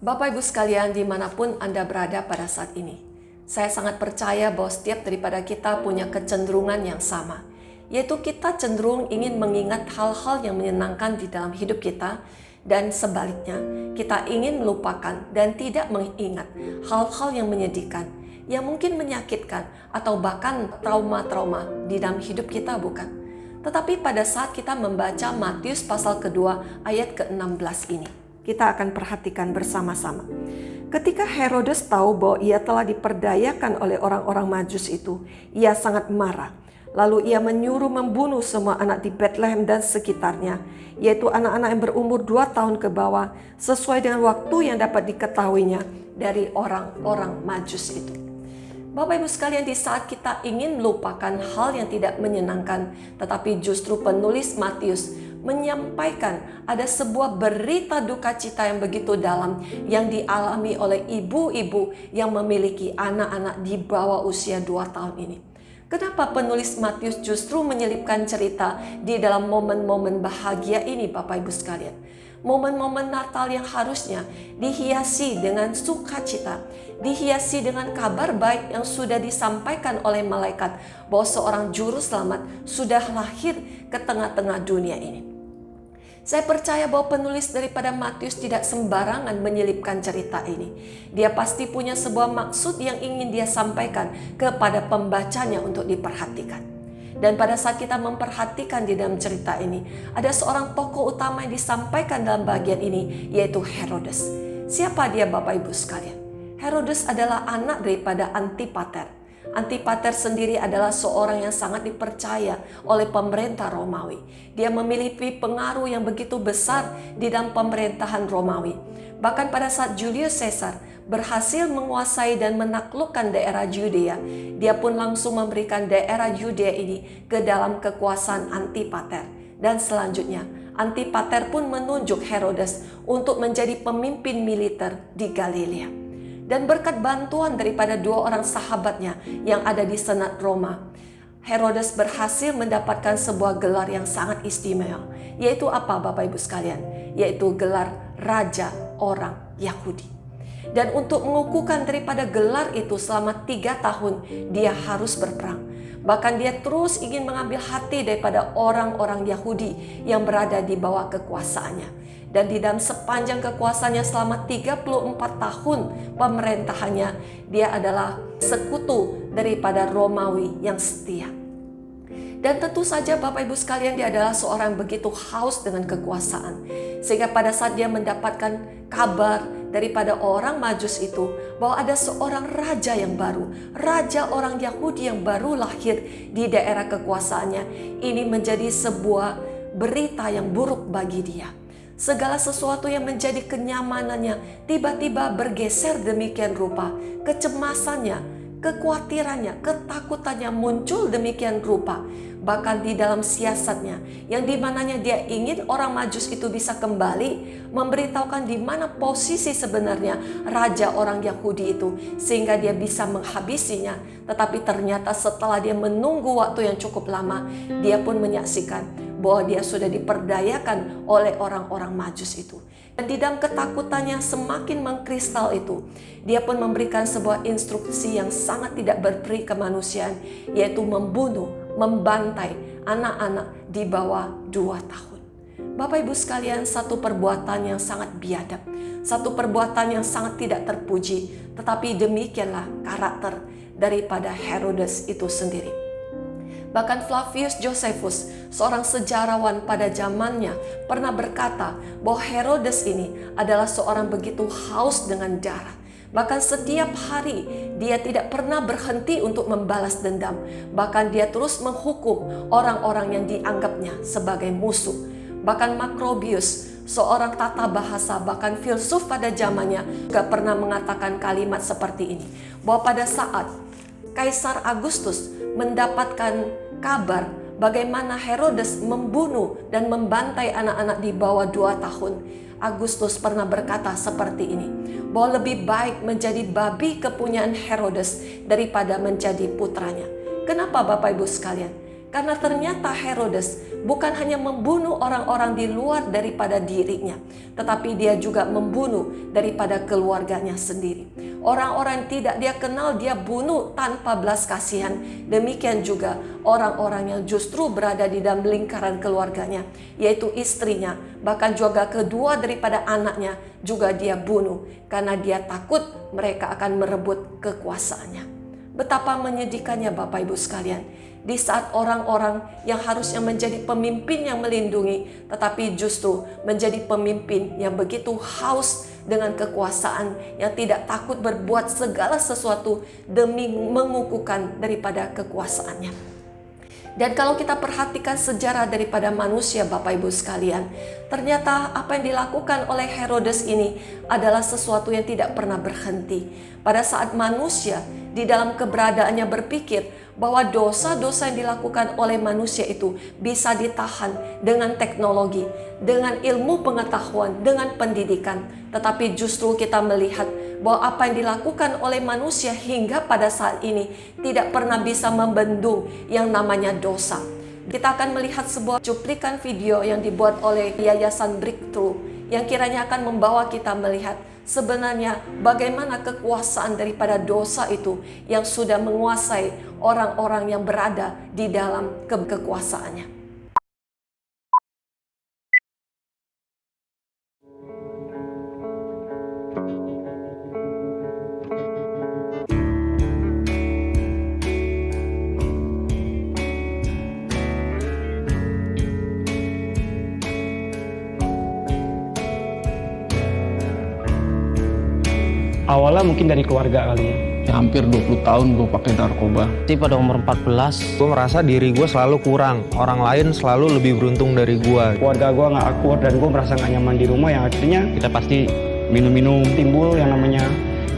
Bapak Ibu sekalian dimanapun Anda berada pada saat ini, saya sangat percaya bahwa setiap daripada kita punya kecenderungan yang sama, yaitu kita cenderung ingin mengingat hal-hal yang menyenangkan di dalam hidup kita, dan sebaliknya kita ingin melupakan dan tidak mengingat hal-hal yang menyedihkan, yang mungkin menyakitkan atau bahkan trauma-trauma di dalam hidup kita, bukan? Tetapi pada saat kita membaca Matius pasal kedua ayat ke-16 ini, kita akan perhatikan bersama-sama. Ketika Herodes tahu bahwa ia telah diperdayakan oleh orang-orang Majus itu, ia sangat marah. Lalu ia menyuruh membunuh semua anak di Bethlehem dan sekitarnya, yaitu anak-anak yang berumur 2 tahun ke bawah, sesuai dengan waktu yang dapat diketahuinya dari orang-orang Majus itu. Bapak Ibu sekalian, di saat kita ingin melupakan hal yang tidak menyenangkan, tetapi justru penulis Matius menyampaikan ada sebuah berita duka cita yang begitu dalam yang dialami oleh ibu-ibu yang memiliki anak-anak di bawah usia 2 tahun ini. Kenapa penulis Matius justru menyelipkan cerita di dalam momen-momen bahagia ini, Bapak Ibu sekalian? Momen-momen Natal yang harusnya dihiasi dengan sukacita, dihiasi dengan kabar baik yang sudah disampaikan oleh malaikat bahwa seorang juru selamat sudah lahir ke tengah-tengah dunia ini. Saya percaya bahwa penulis daripada Matius tidak sembarangan menyelipkan cerita ini. Dia pasti punya sebuah maksud yang ingin dia sampaikan kepada pembacanya untuk diperhatikan. Dan pada saat kita memperhatikan di dalam cerita ini, ada seorang tokoh utama yang disampaikan dalam bagian ini, yaitu Herodes. Siapa dia, Bapak Ibu sekalian? Herodes adalah anak daripada Antipater. Antipater sendiri adalah seorang yang sangat dipercaya oleh pemerintah Romawi. Dia memiliki pengaruh yang begitu besar di dalam pemerintahan Romawi. Bahkan pada saat Julius Caesar berhasil menguasai dan menaklukkan daerah Yudea, dia pun langsung memberikan daerah Yudea ini ke dalam kekuasaan Antipater. Dan selanjutnya Antipater pun menunjuk Herodes untuk menjadi pemimpin militer di Galilea. Dan berkat bantuan daripada 2 orang sahabatnya yang ada di Senat Roma, Herodes berhasil mendapatkan sebuah gelar yang sangat istimewa. Yaitu apa, Bapak Ibu sekalian? Yaitu gelar Raja Orang Yahudi. Dan untuk mengukuhkan daripada gelar itu selama 3 tahun dia harus berperang. Bahkan dia terus ingin mengambil hati daripada orang-orang Yahudi yang berada di bawah kekuasaannya. Dan di dalam sepanjang kekuasaannya selama 34 tahun pemerintahannya, dia adalah sekutu daripada Romawi yang setia. Dan tentu saja Bapak Ibu sekalian, dia adalah seorang begitu haus dengan kekuasaan. Sehingga pada saat dia mendapatkan kabar daripada orang Majus itu bahwa ada seorang raja yang baru, raja orang Yahudi yang baru lahir di daerah kekuasaannya, ini menjadi sebuah berita yang buruk bagi dia. Segala sesuatu yang menjadi kenyamanannya tiba-tiba bergeser demikian rupa. Kecemasannya, kekhawatirannya, ketakutannya muncul demikian rupa. Bahkan di dalam siasatnya, yang dimananya dia ingin orang Majus itu bisa kembali, memberitahukan di mana posisi sebenarnya raja orang Yahudi itu, sehingga dia bisa menghabisinya. Tetapi ternyata setelah dia menunggu waktu yang cukup lama, dia pun menyaksikan bahwa dia sudah diperdayakan oleh orang-orang Majus itu. Dan di dalam ketakutannya semakin mengkristal itu, dia pun memberikan sebuah instruksi yang sangat tidak berperi kemanusiaan, yaitu membunuh, membantai anak-anak di bawah 2 tahun. Bapak Ibu sekalian, satu perbuatan yang sangat biadab, satu perbuatan yang sangat tidak terpuji, tetapi demikianlah karakter daripada Herodes itu sendiri. Bahkan Flavius Josephus, seorang sejarawan pada zamannya, pernah berkata bahwa Herodes ini adalah seorang begitu haus dengan darah. Bahkan setiap hari dia tidak pernah berhenti untuk membalas dendam. Bahkan dia terus menghukum orang-orang yang dianggapnya sebagai musuh. Bahkan Macrobius, seorang tata bahasa bahkan filsuf pada zamannya, juga pernah mengatakan kalimat seperti ini, bahwa pada saat Kaisar Agustus mendapatkan kabar bagaimana Herodes membunuh dan membantai anak-anak di bawah 2 tahun, Agustus pernah berkata seperti ini, bahwa lebih baik menjadi babi kepunyaan Herodes daripada menjadi putranya. Kenapa Bapak Ibu sekalian? Karena ternyata Herodes bukan hanya membunuh orang-orang di luar daripada dirinya, tetapi dia juga membunuh daripada keluarganya sendiri. Orang-orang yang tidak dia kenal dia bunuh tanpa belas kasihan. Demikian juga orang-orang yang justru berada di dalam lingkaran keluarganya, yaitu istrinya, bahkan juga kedua daripada anaknya juga dia bunuh karena dia takut mereka akan merebut kekuasaannya. Betapa menyedihkannya Bapak Ibu sekalian, di saat orang-orang yang harusnya menjadi pemimpin yang melindungi, tetapi justru menjadi pemimpin yang begitu haus dengan kekuasaan, yang tidak takut berbuat segala sesuatu demi mengukuhkan daripada kekuasaannya. Dan kalau kita perhatikan sejarah daripada manusia Bapak Ibu sekalian, ternyata apa yang dilakukan oleh Herodes ini adalah sesuatu yang tidak pernah berhenti. Pada saat manusia di dalam keberadaannya berpikir bahwa dosa-dosa yang dilakukan oleh manusia itu bisa ditahan dengan teknologi, dengan ilmu pengetahuan, dengan pendidikan. Tetapi justru kita melihat bahwa apa yang dilakukan oleh manusia hingga pada saat ini tidak pernah bisa membendung yang namanya dosa. Kita akan melihat sebuah cuplikan video yang dibuat oleh Yayasan Breakthrough yang kiranya akan membawa kita melihat sebenarnya bagaimana kekuasaan daripada dosa itu yang sudah menguasai orang-orang yang berada di dalam kekuasaannya. Awalnya mungkin dari keluarga kali ya. Hampir 20 tahun gue pakai narkoba. Pada umur 14, gue merasa diri gue selalu kurang, orang lain selalu lebih beruntung dari gue. Keluarga gue nggak akur dan gue merasa nggak nyaman di rumah, yang akhirnya kita pasti minum-minum, timbul yang namanya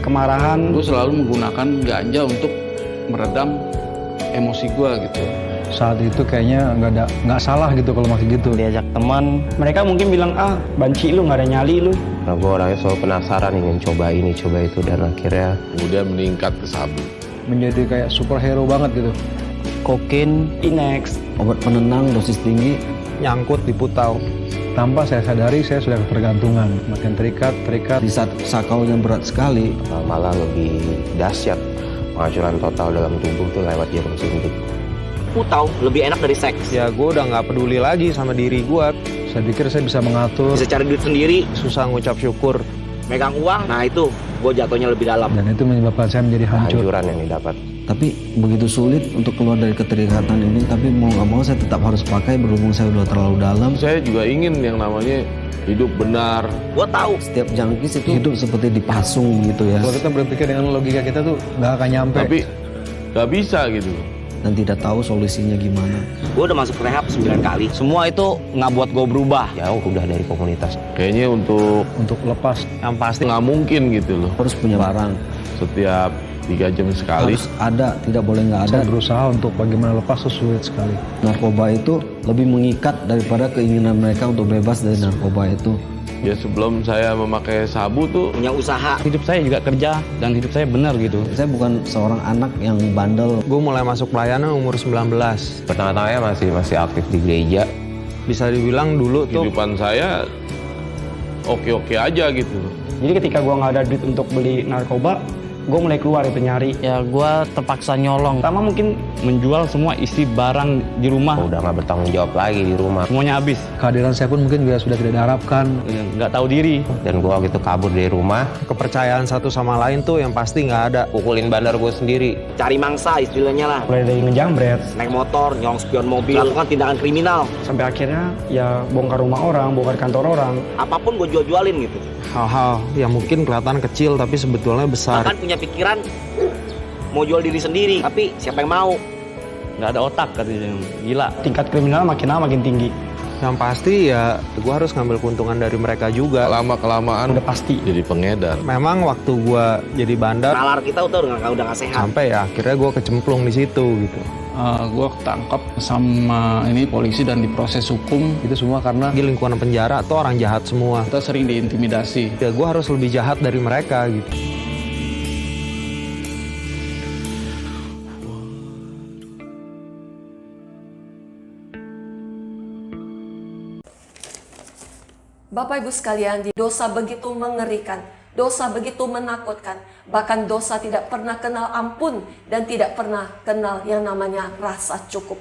kemarahan. Gue selalu menggunakan ganja untuk meredam emosi gue gitu. Saat itu kayaknya nggak salah gitu kalau masih gitu. diajak teman. Mereka mungkin bilang, banci lu, nggak ada nyali lu. Nah, gue orangnya selalu penasaran, ingin coba ini, coba itu, dan akhirnya kemudian meningkat ke sabu. Menjadi kayak superhero banget gitu. Kokain, Inex, obat penenang dosis tinggi, Nyangkut di putau. Tanpa saya sadari saya sudah ketergantungan, makin terikat. di saat sakaunya berat sekali. malah lebih dahsyat. Penghancuran total dalam tubuh tuh lewat jarum suntik. putau lebih enak dari seks. Ya gue udah gak peduli lagi sama diri gue. Saya pikir saya bisa mengatur Bisa cari duit sendiri, Susah ngucap syukur. megang uang, nah itu gue jatuhnya lebih dalam. dan itu menyebabkan saya menjadi hancur. Kehancuran yang didapat. Tapi begitu sulit untuk keluar dari keterikatan ini. Tapi mau nggak mau saya tetap harus pakai berhubung saya udah terlalu dalam. Saya juga ingin yang namanya hidup benar. Gue tahu Setiap jangkis itu hidup seperti dipasung gitu ya. Kalau kita berpikir dengan logika kita tuh nggak akan nyampe. Tapi nggak bisa gitu. Dan tidak tahu solusinya gimana. gue udah masuk rehab 9 kali. Semua itu nggak buat gue berubah. Jauh udah dari komunitas. Kayaknya untuk lepas Yang pasti nggak mungkin gitu loh. Harus punya barang. Setiap 3 jam sekali. Harus ada, tidak boleh nggak ada. saya berusaha untuk bagaimana lepas itu sulit sekali. Narkoba itu lebih mengikat daripada keinginan mereka untuk bebas dari narkoba itu. Ya sebelum saya memakai sabu tuh Punya usaha. hidup saya juga kerja dan hidup saya benar gitu. Saya bukan seorang anak yang bandel. gue mulai masuk pelayanan umur 19. Pertama-tamanya masih aktif di gereja. Bisa dibilang dulu tuh kehidupan saya oke-oke aja gitu. Jadi ketika gue nggak ada duit untuk beli narkoba, gue mulai keluar itu nyari. Ya gue terpaksa nyolong. Pertama mungkin menjual semua isi barang di rumah, Udah nggak bertanggung jawab lagi di rumah. semuanya habis. Kehadiran saya pun mungkin juga sudah tidak diharapkan. Nggak tahu diri. Dan gue waktu itu kabur dari rumah. kepercayaan satu sama lain tuh yang pasti nggak ada. Pukulin bandar gue sendiri. Cari mangsa istilahnya lah. Mulai dari ngejambret, Naik motor, nyolong spion mobil, lakukan tindakan kriminal. sampai akhirnya ya bongkar rumah orang, bongkar kantor orang. Apapun gue jual-jualin gitu. Hal-hal yang mungkin kelihatan kecil tapi sebetulnya besar. Bahkan punya pikiran mau jual diri sendiri, tapi siapa yang mau? Nggak ada otak katanya. Gila. Tingkat kriminal makin lama makin tinggi. Yang pasti ya gue harus ngambil keuntungan dari mereka juga. Lama-kelamaan Udah pasti. jadi pengedar. Memang waktu gue jadi bandar Nalar kita udah nggak sehat. sampai ya akhirnya gue kecemplung di situ gitu. Gue ketangkap sama ini polisi dan diproses hukum. Itu semua karena Di lingkungan penjara atau orang jahat semua. Kita sering diintimidasi. Ya gue harus lebih jahat dari mereka gitu. Bapak Ibu sekalian, dosa begitu mengerikan, dosa begitu menakutkan, bahkan dosa tidak pernah kenal ampun dan tidak pernah kenal yang namanya rasa cukup.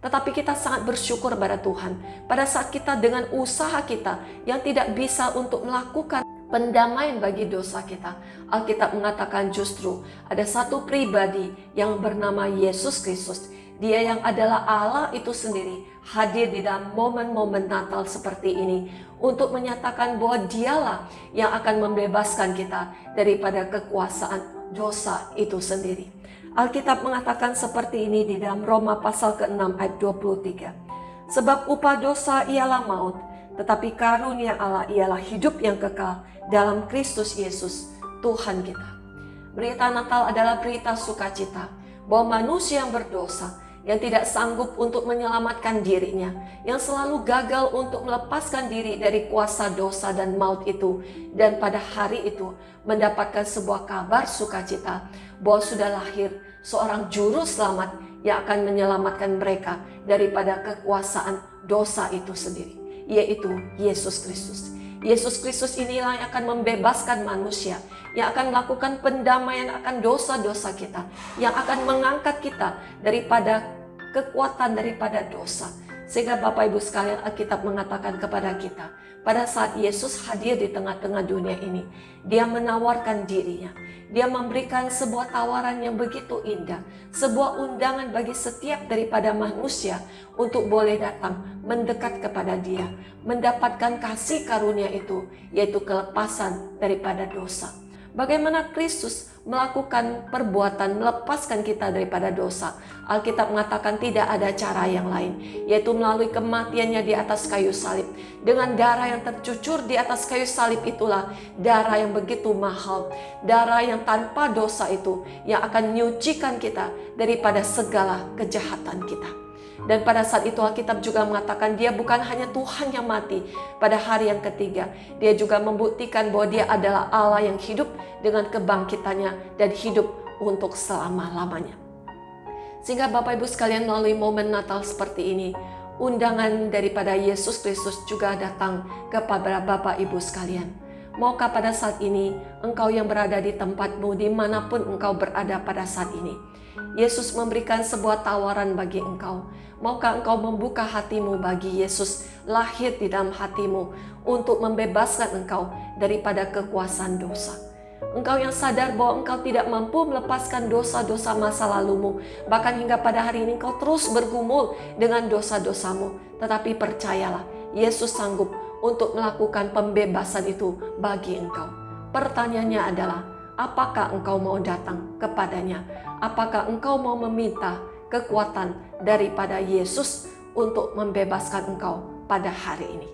Tetapi kita sangat bersyukur pada Tuhan pada saat kita dengan usaha kita yang tidak bisa untuk melakukan pendamaian bagi dosa kita. Alkitab mengatakan justru ada satu pribadi yang bernama Yesus Kristus. Dia yang adalah Allah itu sendiri hadir di dalam momen-momen Natal seperti ini untuk menyatakan bahwa dialah yang akan membebaskan kita daripada kekuasaan dosa itu sendiri. Alkitab mengatakan seperti ini di dalam Roma pasal ke-6 ayat 23. Sebab upah dosa ialah maut, tetapi karunia Allah ialah hidup yang kekal dalam Kristus Yesus Tuhan kita. Berita Natal adalah berita sukacita bahwa manusia yang berdosa, yang tidak sanggup untuk menyelamatkan dirinya, yang selalu gagal untuk melepaskan diri dari kuasa dosa dan maut itu, dan pada hari itu mendapatkan sebuah kabar sukacita bahwa sudah lahir seorang juru selamat yang akan menyelamatkan mereka daripada kekuasaan dosa itu sendiri, yaitu Yesus Kristus. Yesus Kristus inilah yang akan membebaskan manusia, yang akan melakukan pendamaian akan dosa-dosa kita, yang akan mengangkat kita daripada kekuatan daripada dosa. Sehingga Bapak Ibu sekalian, Alkitab mengatakan kepada kita, pada saat Yesus hadir di tengah-tengah dunia ini, Dia menawarkan dirinya. Dia memberikan sebuah tawaran yang begitu indah, sebuah undangan bagi setiap daripada manusia untuk boleh datang mendekat kepada Dia, mendapatkan kasih karunia itu, yaitu kelepasan daripada dosa. Bagaimana Kristus melakukan perbuatan melepaskan kita daripada dosa? Alkitab mengatakan tidak ada cara yang lain, yaitu melalui kematiannya di atas kayu salib. Dengan darah yang tercucur di atas kayu salib itulah darah yang begitu mahal, darah yang tanpa dosa itu yang akan menyucikan kita daripada segala kejahatan kita. Dan pada saat itu Alkitab juga mengatakan Dia bukan hanya Tuhan yang mati pada hari yang ketiga. Dia juga membuktikan bahwa Dia adalah Allah yang hidup dengan kebangkitannya dan hidup untuk selama-lamanya. Sehingga Bapak Ibu sekalian, melalui momen Natal seperti ini, undangan daripada Yesus Kristus juga datang kepada Bapak Ibu sekalian. Maukah pada saat ini engkau yang berada di tempatmu, dimanapun engkau berada pada saat ini, Yesus memberikan sebuah tawaran bagi engkau. Maukah engkau membuka hatimu bagi Yesus lahir di dalam hatimu untuk membebaskan engkau daripada kekuasaan dosa? Engkau yang sadar bahwa engkau tidak mampu melepaskan dosa-dosa masa lalumu, bahkan hingga pada hari ini engkau terus bergumul dengan dosa-dosamu. Tetapi percayalah, Yesus sanggup untuk melakukan pembebasan itu bagi engkau. Pertanyaannya adalah, apakah engkau mau datang kepadanya? Apakah engkau mau meminta kekuatan daripada Yesus untuk membebaskan engkau pada hari ini?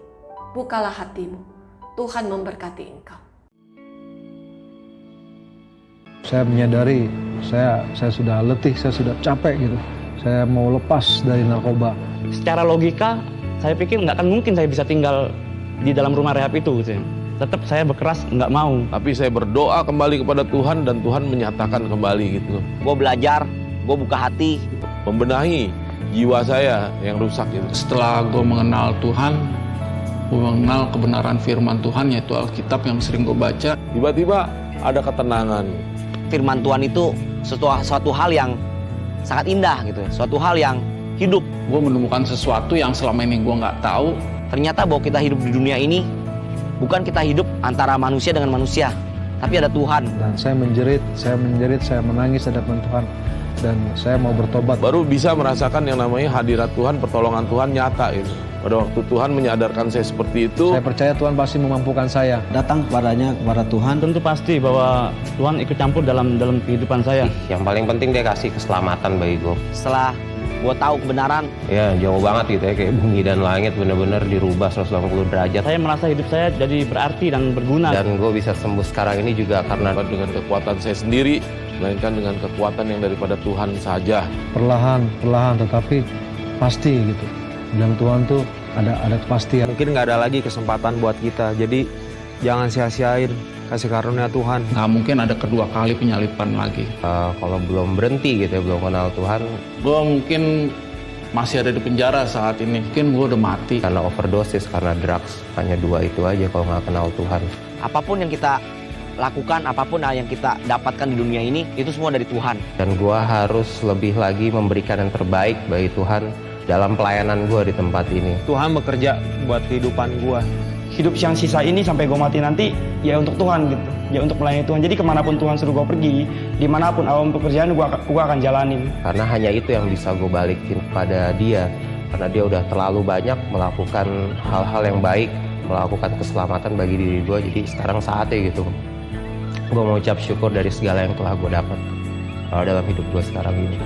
Bukalah hatimu. Tuhan memberkati engkau. Saya menyadari saya sudah letih, saya sudah capek gitu. Saya mau lepas dari narkoba. Secara logika, saya pikir nggak akan mungkin saya bisa tinggal di dalam rumah rehab itu. Tetap saya berkeras nggak mau. Tapi saya berdoa kembali kepada Tuhan dan Tuhan menyatakan kembali gitu. Gue belajar, gue buka hati, Membenahi jiwa saya yang rusak itu. Setelah gue mengenal Tuhan, gue mengenal kebenaran firman Tuhan, yaitu Alkitab yang sering gue baca. Tiba-tiba ada ketenangan. firman Tuhan itu suatu hal yang sangat indah gitu ya, suatu hal yang hidup. Gue menemukan sesuatu yang selama ini gue nggak tahu. Ternyata bahwa kita hidup di dunia ini bukan kita hidup antara manusia dengan manusia, tapi ada Tuhan. Dan saya menjerit, saya menangis hadapan Tuhan. Dan saya mau bertobat. Baru bisa merasakan yang namanya hadirat Tuhan, pertolongan Tuhan nyata itu. Pada waktu Tuhan menyadarkan saya seperti itu, Saya percaya Tuhan pasti memampukan saya. Datang kepadanya, kepada Tuhan. Tentu pasti bahwa Tuhan ikut campur dalam kehidupan saya. Yang paling penting dia kasih keselamatan bagi gue. Setelah gue tahu kebenaran, Ya jauh banget gitu ya, kayak bumi dan langit benar-benar dirubah 180 derajat. Saya merasa hidup saya jadi berarti dan berguna. Dan gue bisa sembuh sekarang ini juga karena bukan dengan kekuatan saya sendiri, melainkan dengan kekuatan yang daripada Tuhan saja. Perlahan tetapi pasti gitu. Dalam Tuhan tuh ada kepastian. Mungkin nggak ada lagi kesempatan buat kita. Jadi jangan sia-siain kasih karunia Tuhan. Nggak mungkin ada kedua kali penyalipan lagi. kalau belum berhenti gitu ya, belum kenal Tuhan, Gue mungkin masih ada di penjara saat ini, mungkin gue udah mati. Karena overdosis, karena drugs. Hanya 2 itu aja kalau nggak kenal Tuhan. Apapun yang kita lakukan, apapun yang kita dapatkan di dunia ini, itu semua dari Tuhan. Dan gue harus lebih lagi memberikan yang terbaik bagi Tuhan dalam pelayanan gue di tempat ini. Tuhan bekerja buat kehidupan gue. Hidup yang sisa ini sampai gue mati nanti ya untuk Tuhan gitu, ya untuk melayani Tuhan. Jadi kemanapun Tuhan suruh gue pergi, dimanapun awam pekerjaan gue akan jalanin. Karena hanya itu yang bisa gue balikin kepada dia. Karena dia udah terlalu banyak melakukan hal-hal yang baik, melakukan keselamatan bagi diri gue. Jadi sekarang saatnya gitu, gue mau ucap syukur dari segala yang telah gue dapat dalam hidup gue sekarang ini.